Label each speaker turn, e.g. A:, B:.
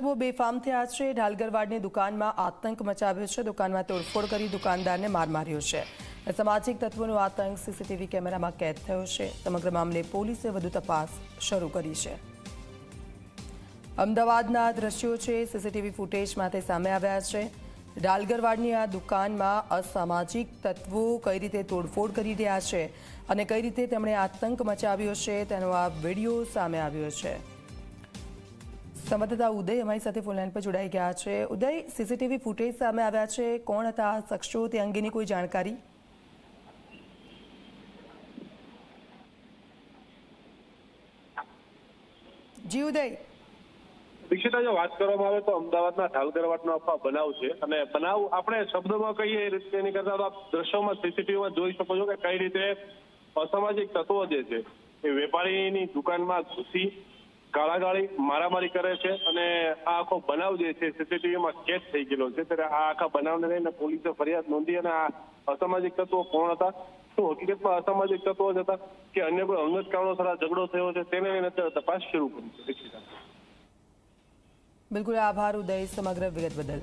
A: તત્વો બેફામ થયા છે। ઢાલગરવાડની દુકાનમાં આતંક મચાવ્યો છે। દુકાનમાં તોડફોડ કરી દુકાનદારને માર માર્યો છે। સામાજિક તત્વોનો આતંક સીસીટીવી કેમેરામાં કેદ થયો છે। સમગ્ર મામલે પોલીસે વધુ તપાસ શરૂ કરી છે। અમદાવાદના દ્રશ્યો છે, સીસીટીવી ફૂટેજમાંથી સામે આવ્યા છે। ઢાલગરવાડની આ દુકાનમાં અસામાજિક તત્વો કઈ રીતે તોડફોડ કરી રહ્યા છે અને કઈ રીતે તેમણે આતંક મચાવ્યો છે તેનો આ વિડીયો સામે આવ્યો છે। સંવાદદાતા ઉદય અમારી સાથે ફોનલાઈન પર જોડાઈ ગયા છે। ઉદય, સીસીટીવી ફૂટેજ સામે આવ્યા છે, કોણ હતા આ શખ્સો તે અંગેની કોઈ જાણકારી? જી ઉદય।
B: દીક્ષિતા, જો વાત કરવામાં આવે તો અમદાવાદના ઢાલગરવાડનો આખો બનાવ છે અને બનાવ આપણે શબ્દોમાં કહીએ એ રીતે એની કરતા આપ દ્રશ્યોમાં સીસીટીવીમાં જોઈ શકો છો કે કઈ રીતે અસામાજિક તત્વો જે છે એ વેપારીની દુકાનમાં ઘૂસી ગાળાગાળી મારામારી કરે છે અને આ આખો બનાવ જે છે સીસીટીવીમાં કેદ થઈ ગયેલો છે। ત્યારે આ આખા બનાવને લઈને પોલીસે ફરિયાદ નોંધી અને આ અસામાજિક તત્વો કોણ હતા, શું હકીકતમાં અસામાજિક તત્વો જ હતા કે અન્ય કોઈ અંગત કારણોસર આ ઝઘડો થયો છે તેને લઈને અત્યારે તપાસ શરૂ કરી છે।
A: બિલકુલ, આભાર ઉદય સમગ્ર વિગત બદલ।